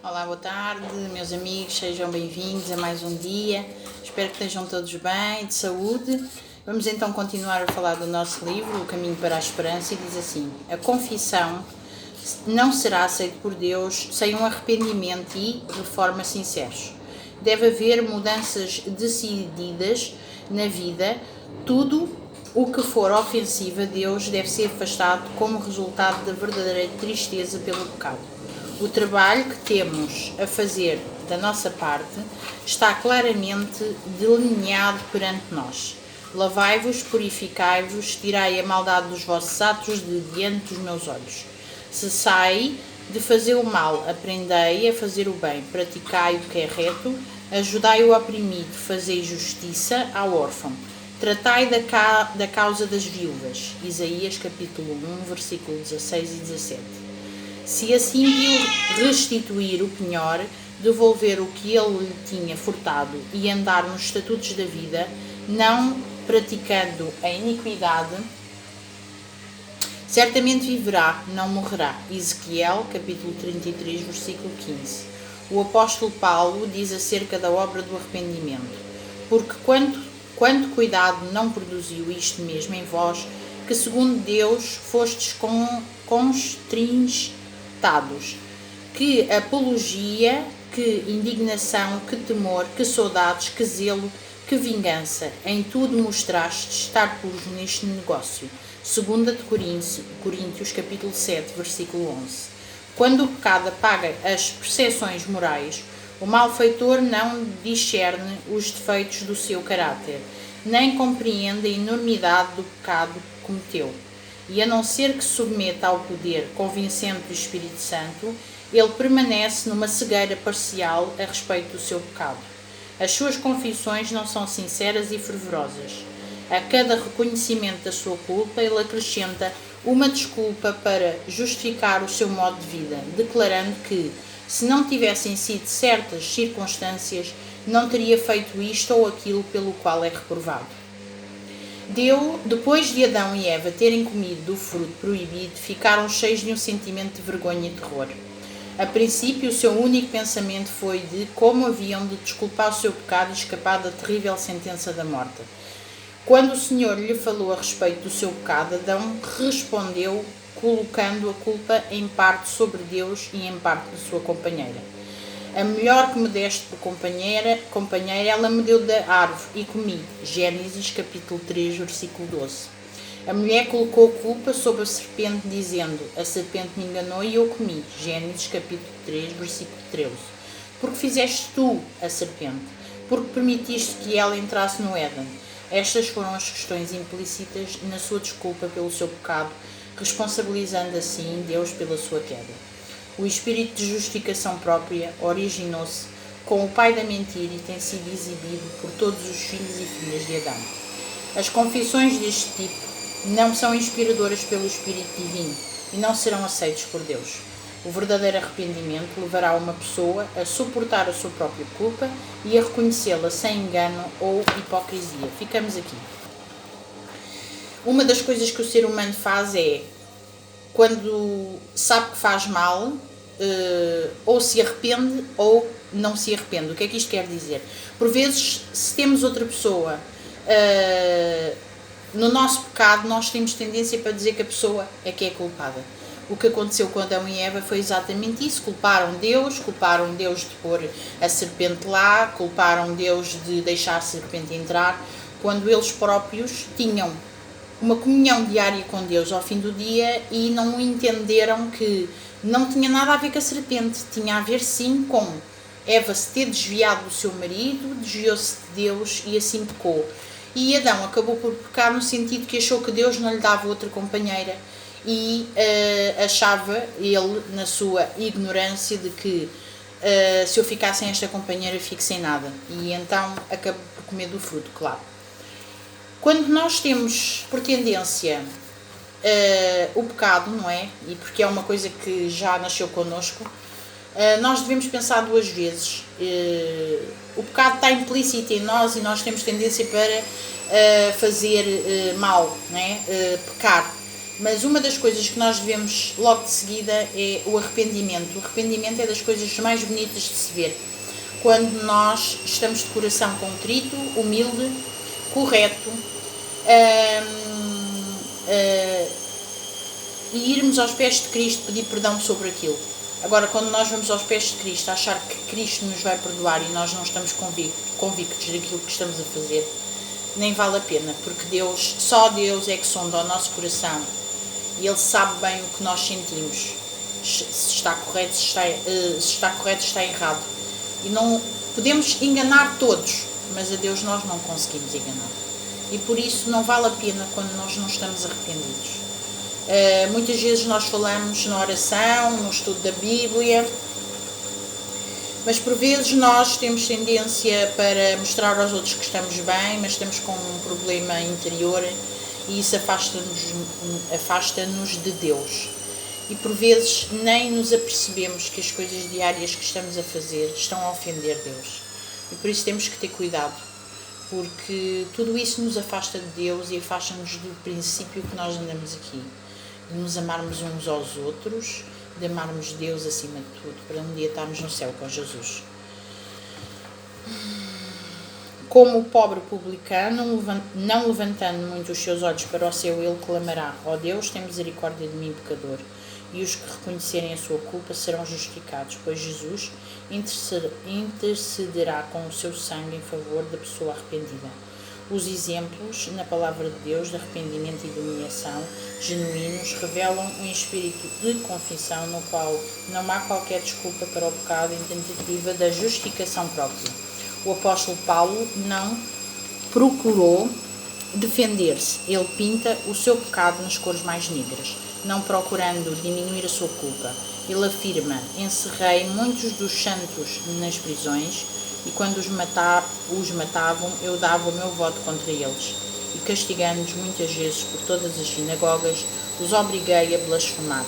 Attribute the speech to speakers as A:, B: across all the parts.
A: Olá, boa tarde, meus amigos, sejam bem-vindos a mais um dia. Espero que estejam todos bem, de saúde. Vamos então continuar a falar do nosso livro, O Caminho para a Esperança, e diz assim: a confissão não será aceita por Deus sem um arrependimento e reforma sinceros. Deve haver mudanças decididas na vida. Tudo o que for ofensivo a Deus deve ser afastado como resultado da verdadeira tristeza pelo pecado. O trabalho que temos a fazer da nossa parte está claramente delineado perante nós. Lavai-vos, purificai-vos, tirai a maldade dos vossos atos de diante dos meus olhos. Cessai de fazer o mal, aprendei a fazer o bem, praticai o que é reto, ajudai o oprimido, fazei justiça ao órfão. Tratai da causa das viúvas. Isaías capítulo 1, versículo 16 e 17. Se assim viu restituir o penhor, devolver o que ele lhe tinha furtado e andar nos estatutos da vida, não praticando a iniquidade, certamente viverá, não morrerá. Ezequiel, capítulo 33, versículo 15. O apóstolo Paulo diz acerca da obra do arrependimento: porque quanto cuidado não produziu isto mesmo em vós, que segundo Deus fostes constringidos, que apologia, que indignação, que temor, que saudades, que zelo, que vingança, em tudo mostrastes estar puros neste negócio. 2 de Coríntios, capítulo 7, versículo 11. Quando o pecado apaga as percepções morais, o malfeitor não discerne os defeitos do seu caráter, nem compreende a enormidade do pecado que cometeu. E a não ser que se submeta ao poder convincente do Espírito Santo, ele permanece numa cegueira parcial a respeito do seu pecado. As suas confissões não são sinceras e fervorosas. A cada reconhecimento da sua culpa, ele acrescenta uma desculpa para justificar o seu modo de vida, declarando que, se não tivessem sido certas circunstâncias, não teria feito isto ou aquilo pelo qual é reprovado. Depois de Adão e Eva terem comido do fruto proibido, ficaram cheios de um sentimento de vergonha e terror. A princípio, o seu único pensamento foi de como haviam de desculpar o seu pecado e escapar da terrível sentença da morte. Quando o Senhor lhe falou a respeito do seu pecado, Adão respondeu colocando a culpa em parte sobre Deus e em parte de sua companheira. A melhor que me deste por companheira, ela me deu da árvore e comi. Gênesis capítulo 3, versículo 12. A mulher colocou a culpa sobre a serpente, dizendo: a serpente me enganou e eu comi. Gênesis capítulo 3, versículo 13. Porque fizeste tu a serpente? Porque permitiste que ela entrasse no Éden? Estas foram as questões implícitas na sua desculpa pelo seu pecado, responsabilizando assim Deus pela sua queda. O espírito de justificação própria originou-se com o pai da mentira e tem sido exibido por todos os filhos e filhas de Adão. As confissões deste tipo não são inspiradoras pelo Espírito Divino e não serão aceitas por Deus. O verdadeiro arrependimento levará uma pessoa a suportar a sua própria culpa e a reconhecê-la sem engano ou hipocrisia. Ficamos aqui. Uma das coisas que o ser humano faz é, quando sabe que faz mal, ou se arrepende ou não se arrepende. O que é que isto quer dizer? Por vezes, se temos outra pessoa no nosso pecado, nós temos tendência para dizer que a pessoa é que é culpada. O que aconteceu com Adão e Eva foi exatamente isso. Culparam Deus de pôr a serpente lá, culparam Deus de deixar a serpente entrar, quando eles próprios tinham uma comunhão diária com Deus ao fim do dia e não entenderam que não tinha nada a ver com a serpente, tinha a ver sim com Eva se ter desviado do seu marido, desviou-se de Deus e assim pecou. E Adão acabou por pecar no sentido que achou que Deus não lhe dava outra companheira e achava ele, na sua ignorância, de que se eu ficar sem esta companheira fico sem nada. E então acabou por comer do fruto, claro. Quando nós temos por tendência o pecado, não é? E porque é uma coisa que já nasceu connosco, nós devemos pensar duas vezes. O pecado está implícito em nós e nós temos tendência para fazer mal, não é? Pecar. Mas uma das coisas que nós devemos logo de seguida é o arrependimento. O arrependimento é das coisas mais bonitas de se ver. Quando nós estamos de coração contrito, humilde, correto, e irmos aos pés de Cristo pedir perdão sobre aquilo. Agora, quando nós vamos aos pés de Cristo achar que Cristo nos vai perdoar e nós não estamos convictos daquilo que estamos a fazer, nem vale a pena, porque só Deus é que sonda o nosso coração e Ele sabe bem o que nós sentimos, se está correto, se está correto, se está errado. E não podemos enganar todos, mas a Deus nós não conseguimos enganar. E por isso não vale a pena quando nós não estamos arrependidos. Muitas vezes nós falamos na oração, no estudo da Bíblia, mas por vezes nós temos tendência para mostrar aos outros que estamos bem, mas estamos com um problema interior e isso afasta-nos de Deus. E por vezes nem nos apercebemos que as coisas diárias que estamos a fazer estão a ofender Deus. E por isso temos que ter cuidado, porque tudo isso nos afasta de Deus e afasta-nos do princípio que nós andamos aqui. De nos amarmos uns aos outros, de amarmos Deus acima de tudo, para um dia estarmos no céu com Jesus. Como o pobre publicano, não levantando muito os seus olhos para o céu, ele clamará: ó Deus, tem misericórdia de mim, pecador. E os que reconhecerem a sua culpa serão justificados, pois Jesus intercederá com o seu sangue em favor da pessoa arrependida. Os exemplos, na palavra de Deus, de arrependimento e de humilhação genuínos, revelam um espírito de confissão no qual não há qualquer desculpa para o pecado em tentativa da justificação própria. O apóstolo Paulo não procurou defender-se. Ele pinta o seu pecado nas cores mais negras, não procurando diminuir a sua culpa. Ele afirma: encerrei muitos dos santos nas prisões, e quando os matavam, eu dava o meu voto contra eles, e castigando-os muitas vezes por todas as sinagogas, os obriguei a blasfemar.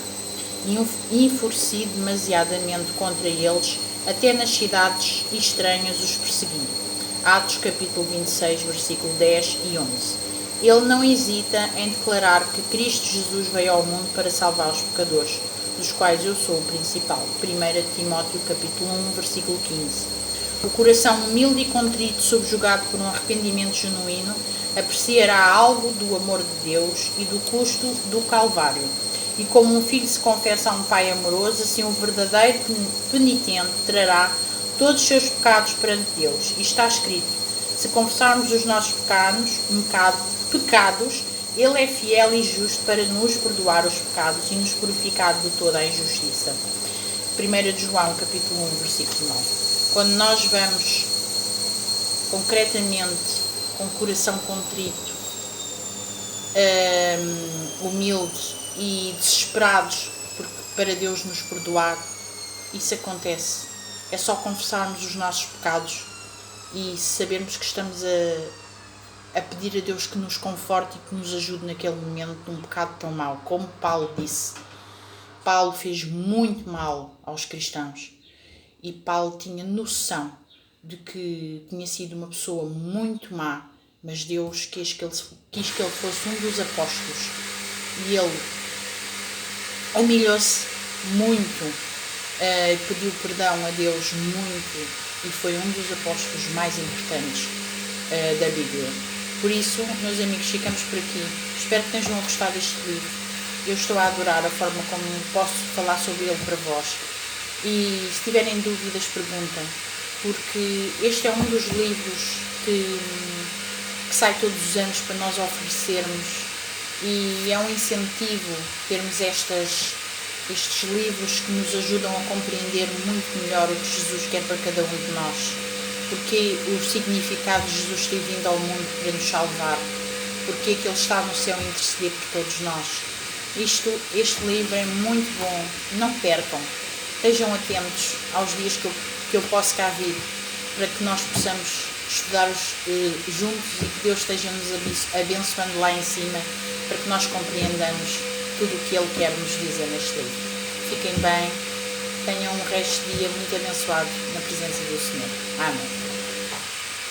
A: E enfureci demasiadamente contra eles, até nas cidades estranhas os persegui. Atos capítulo 26, versículo 10 e 11. Ele não hesita em declarar que Cristo Jesus veio ao mundo para salvar os pecadores, dos quais eu sou o principal. 1 Timóteo capítulo 1, versículo 15. O coração humilde e contrito, subjugado por um arrependimento genuíno, apreciará algo do amor de Deus e do custo do Calvário. E como um filho se confessa a um pai amoroso, assim o verdadeiro penitente trará todos os seus pecados perante Deus. E está escrito: se confessarmos os nossos pecados, Ele é fiel e justo para nos perdoar os pecados e nos purificar de toda a injustiça. 1 João capítulo 1, versículo 9. Quando nós vamos concretamente com o coração contrito, humildes e desesperados para Deus nos perdoar, isso acontece. É só confessarmos os nossos pecados e sabermos que estamos a pedir a Deus que nos conforte e que nos ajude naquele momento de um pecado tão mau. Como Paulo disse, Paulo fez muito mal aos cristãos. E Paulo tinha noção de que tinha sido uma pessoa muito má, mas Deus quis que ele fosse um dos apóstolos. E ele humilhou-se muito, pediu perdão a Deus muito, e foi um dos apóstolos mais importantes da Bíblia. Por isso, meus amigos, ficamos por aqui. Espero que tenham gostado deste livro. Eu estou a adorar a forma como posso falar sobre ele para vós. E se tiverem dúvidas, perguntem, porque este é um dos livros que sai todos os anos para nós oferecermos, e é um incentivo termos estes livros que nos ajudam a compreender muito melhor o que Jesus quer para cada um de nós, porque o significado de Jesus ter vindo ao mundo para nos salvar, porque que Ele está no céu a interceder por todos nós. Este livro é muito bom, não percam. Estejam atentos aos dias que eu posso cá vir, para que nós possamos estudar juntos e que Deus esteja nos abençoando lá em cima, para que nós compreendamos tudo o que Ele quer nos dizer neste livro. Fiquem bem, tenham um resto de dia muito abençoado na presença do Senhor. Amém.